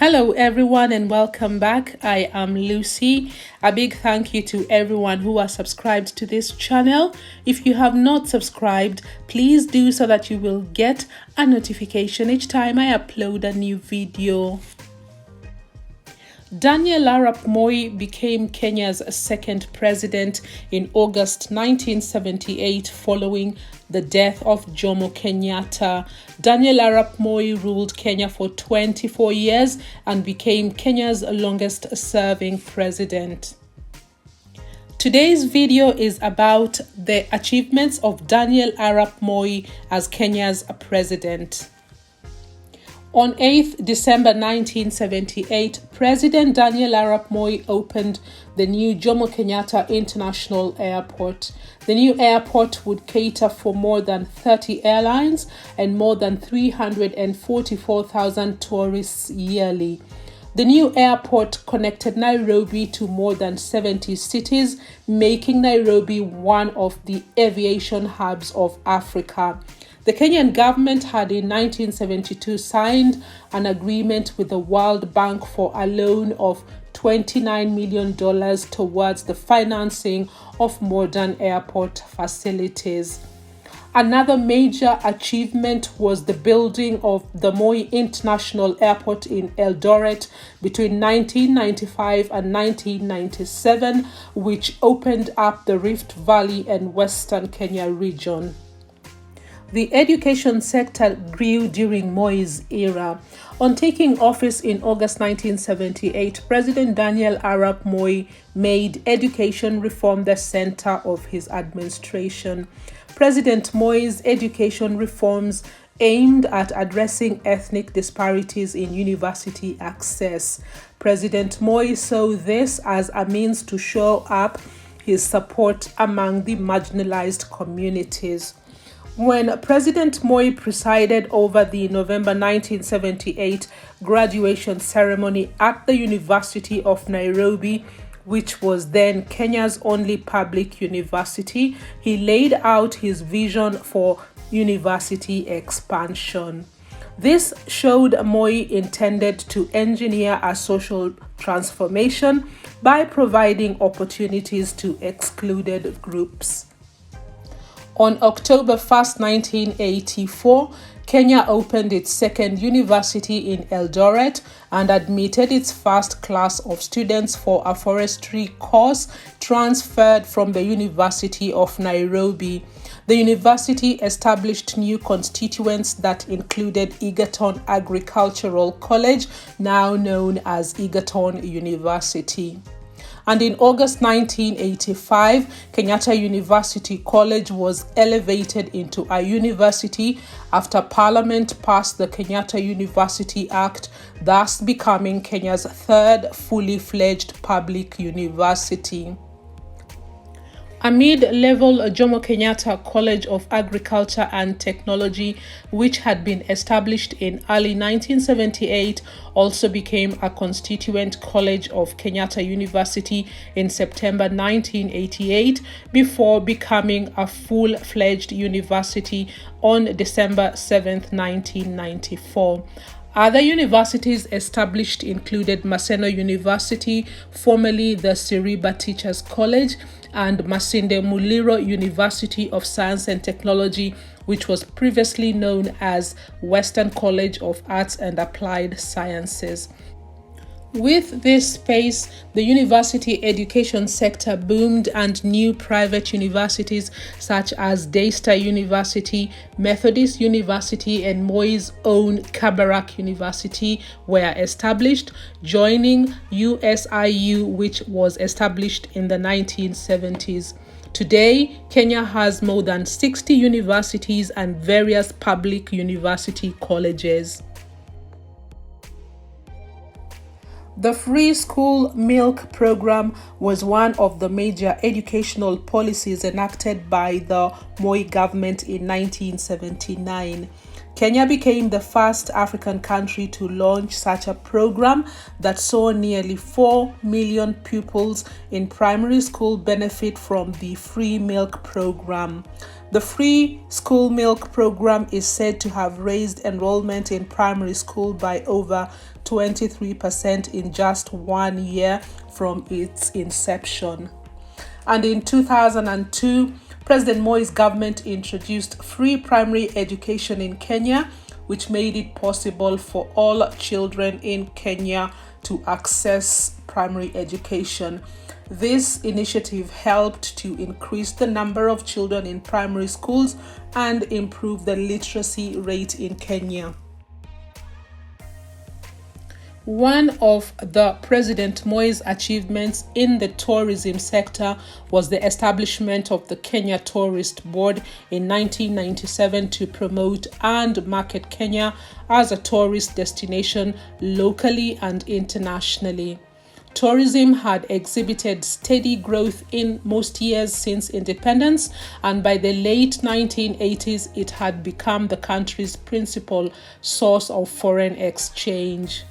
Hello everyone and welcome back. I am Lucy. A big thank you to everyone who has subscribed to this channel. If you have not subscribed, please do so that you will get a notification each time I upload a new video. Daniel Moi became Kenya's second president in August 1978 following the death of Jomo Kenyatta. Daniel Moi ruled Kenya for 24 years and became Kenya's longest serving president. Today's video is about the achievements of Daniel Moi as Kenya's president. On 8th December 1978, President Daniel Moi opened the new Jomo Kenyatta International Airport. The new airport would cater for more than 30 airlines and more than 344,000 tourists yearly. The new airport connected Nairobi to more than 70 cities, making Nairobi one of the aviation hubs of Africa. The Kenyan government had in 1972 signed an agreement with the World Bank for a loan of $29 million towards the financing of modern airport facilities. Another major achievement was the building of the Moi International Airport in Eldoret between 1995 and 1997, which opened up the Rift Valley and Western Kenya region. The education sector grew during Moi's era. On taking office in August 1978, President Daniel Moi made education reform the center of his administration. President Moi's education reforms aimed at addressing ethnic disparities in university access. President Moi saw this as a means to show up his support among the marginalized communities. When President Moi presided over the November 1978 graduation ceremony at the University of Nairobi, which was then Kenya's only public university, he laid out his vision for university expansion. This showed Moi intended to engineer a social transformation by providing opportunities to excluded groups. On October 1st, 1984, Kenya opened its second university in Eldoret and admitted its first class of students for a forestry course transferred from the University of Nairobi. The university established new constituents that included Egerton Agricultural College, now known as Egerton University. And in August 1985, Kenyatta University College was elevated into a university after Parliament passed the Kenyatta University Act, thus becoming Kenya's third fully fledged public university. A mid-level Jomo Kenyatta College of Agriculture and Technology, which had been established in early 1978, also became a constituent college of Kenyatta University in September 1988, before becoming a full-fledged university on December 7, 1994. Other universities established included Maseno University, formerly the Siriba Teachers College, and Masinde Muliro University of Science and Technology, which was previously known as Western College of Arts and Applied Sciences. With this space, the university education sector boomed and new private universities such as Daystar University, Methodist University, and Moi's own Kabarak University were established, joining USIU, which was established in the 1970s. Today, Kenya has more than 60 universities and various public university colleges. The Free School Milk Program was one of the major educational policies enacted by the Moi government in 1979. Kenya became the first African country to launch such a program that saw nearly 4 million pupils in primary school benefit from the free milk program. The free school milk program is said to have raised enrollment in primary school by over 23% in just 1 year from its inception. And in 2002, President Moi's government introduced free primary education in Kenya, which made it possible for all children in Kenya to access primary education. This initiative helped to increase the number of children in primary schools and improve the literacy rate in Kenya. One of the President Moi's achievements in the tourism sector was the establishment of the Kenya Tourist Board in 1997 to promote and market Kenya as a tourist destination locally and internationally. Tourism had exhibited steady growth in most years since independence, and by the late 1980s, it had become the country's principal source of foreign exchange.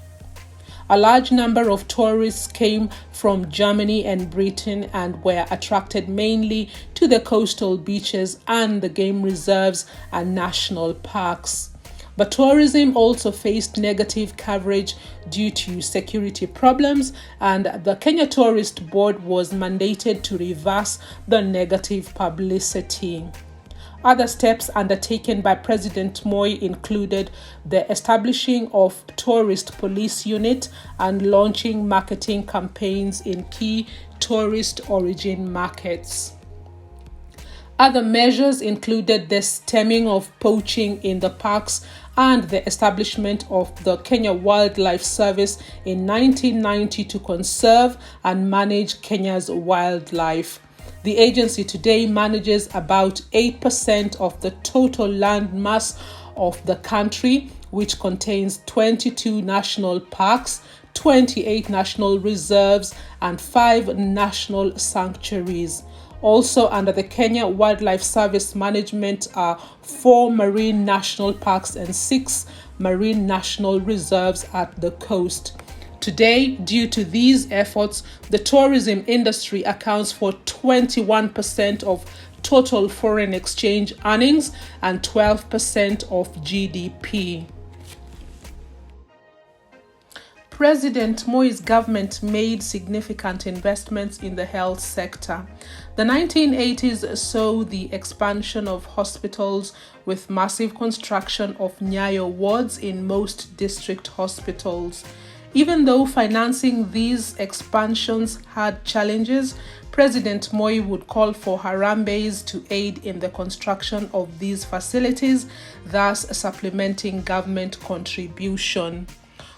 A large number of tourists came from Germany and Britain and were attracted mainly to the coastal beaches and the game reserves and national parks. But tourism also faced negative coverage due to security problems, and the Kenya Tourist Board was mandated to reverse the negative publicity. Other steps undertaken by President Moi included the establishing of Tourist Police Unit and launching marketing campaigns in key tourist origin markets. Other measures included the stemming of poaching in the parks and the establishment of the Kenya Wildlife Service in 1990 to conserve and manage Kenya's wildlife. The agency today manages about 8% of the total land mass of the country, which contains 22 national parks, 28 national reserves, and 5 national sanctuaries. Also under the Kenya Wildlife Service management are 4 marine national parks and 6 marine national reserves at the coast. Today, due to these efforts, the tourism industry accounts for 21% of total foreign exchange earnings and 12% of GDP. President Moi's government made significant investments in the health sector. The 1980s saw the expansion of hospitals with massive construction of Nyayo wards in most district hospitals. Even though financing these expansions had challenges, President Moi would call for Harambes to aid in the construction of these facilities, thus supplementing government contribution.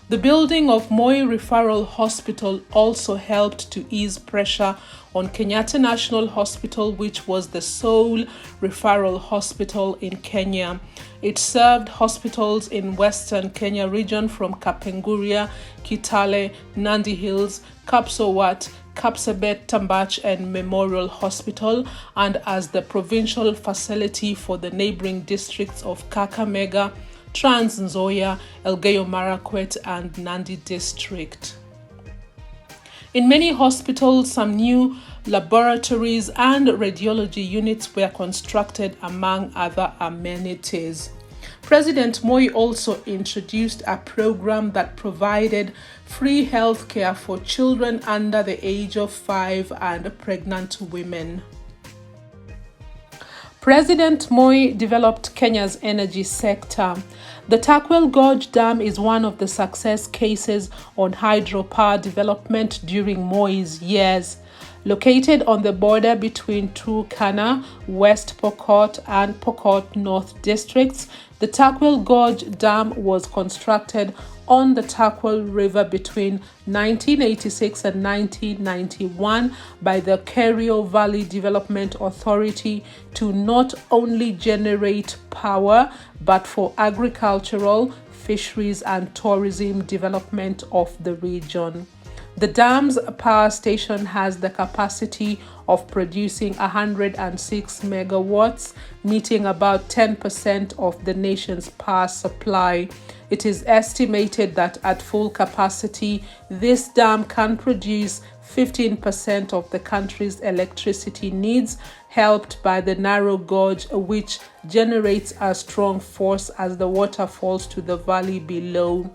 The building of Moi Referral Hospital also helped to ease pressure on Kenyatta National Hospital, which was the sole referral hospital in Kenya. It served hospitals in Western Kenya region from Kapenguria, Kitale, Nandi Hills, Kapsowat, Kapsabet, Tambach, and Memorial Hospital, and as the provincial facility for the neighboring districts of Kakamega, Trans Nzoia, Elgeyo Marakwet, and Nandi district. In many hospitals, some new laboratories and radiology units were constructed, among other amenities. President Moi also introduced a program that provided free health care for children under the age of 5 and pregnant women. President Moi developed Kenya's energy sector. The Takwel Gorge Dam is one of the success cases on hydropower development during Moi's years. Located on the border between Turkana, West Pokot, and Pokot North districts, the Takwel Gorge Dam was constructed on the Takwel River between 1986 and 1991 by the Kerio Valley Development Authority to not only generate power but for agricultural, fisheries, and tourism development of the region. The dam's power station has the capacity of producing 106 megawatts, meeting about 10% of the nation's power supply. It is estimated that at full capacity, this dam can produce 15% of the country's electricity needs, helped by the narrow gorge, which generates a strong force as the water falls to the valley below.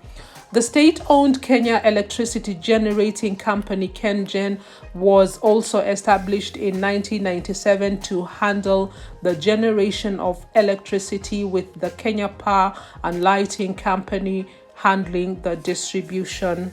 The state-owned Kenya Electricity Generating Company KenGen was also established in 1997 to handle the generation of electricity, with the Kenya Power and Lighting Company handling the distribution.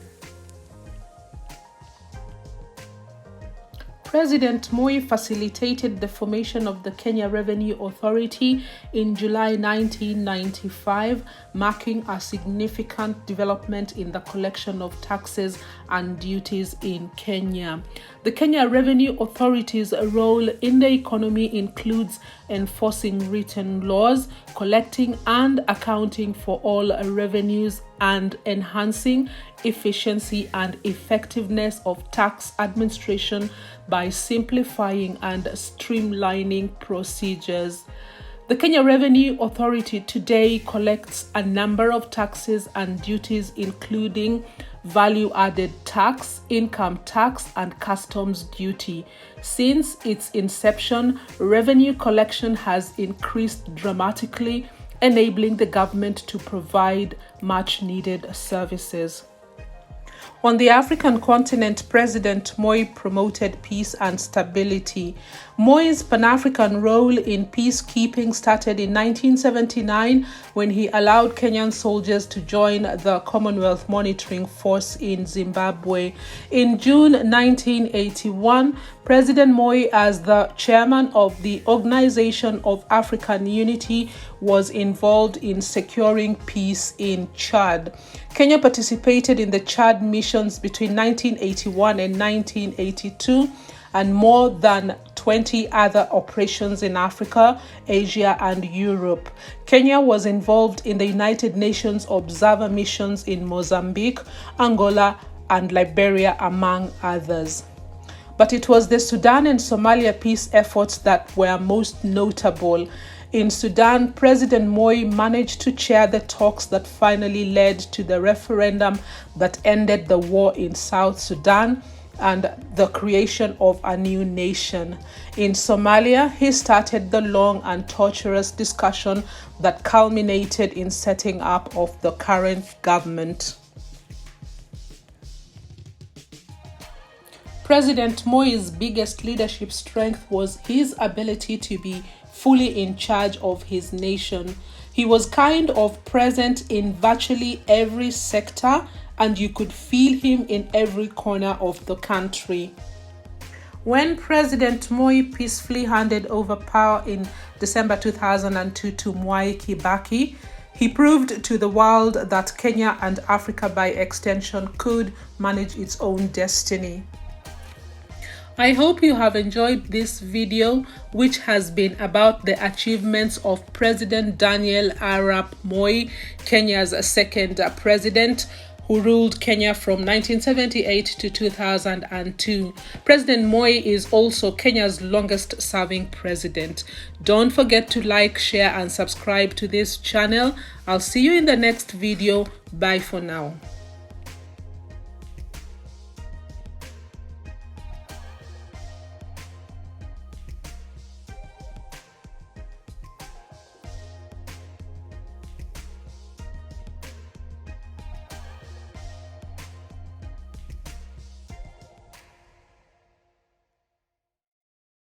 President Moi facilitated the formation of the Kenya Revenue Authority in July 1995, marking a significant development in the collection of taxes and duties in Kenya. The Kenya Revenue Authority's role in the economy includes enforcing written laws, collecting and accounting for all revenues, and enhancing efficiency and effectiveness of tax administration by simplifying and streamlining procedures. The Kenya Revenue Authority today collects a number of taxes and duties, including value-added tax, income tax, and customs duty. Since its inception, revenue collection has increased dramatically, enabling the government to provide much-needed services. On the African continent, President Moi promoted peace and stability. Moi's Pan-African role in peacekeeping started in 1979 when he allowed Kenyan soldiers to join the Commonwealth Monitoring Force in Zimbabwe. In June 1981, President Moi, as the chairman of the Organization of African Unity, was involved in securing peace in Chad. Kenya participated in the Chad missions between 1981 and 1982, and more than 20 other operations in Africa, Asia, and Europe. Kenya was involved in the United Nations observer missions in Mozambique, Angola, and Liberia, among others. But it was the Sudan and Somalia peace efforts that were most notable. In Sudan, President Moi managed to chair the talks that finally led to the referendum that ended the war in South Sudan and the creation of a new nation. In Somalia, he started the long and torturous discussion that culminated in setting up of the current government. President Moi's biggest leadership strength was his ability to be fully in charge of his nation. He was kind of present in virtually every sector, and you could feel him in every corner of the country. When President Moi peacefully handed over power in December 2002 to Mwai Kibaki, he proved to the world that Kenya and Africa by extension could manage its own destiny. I hope you have enjoyed this video, which has been about the achievements of President Daniel Arap Moi, Kenya's second president, who ruled Kenya from 1978 to 2002. President Moi is also Kenya's longest-serving president. Don't forget to like, share, and subscribe to this channel. I'll see you in the next video. Bye for now.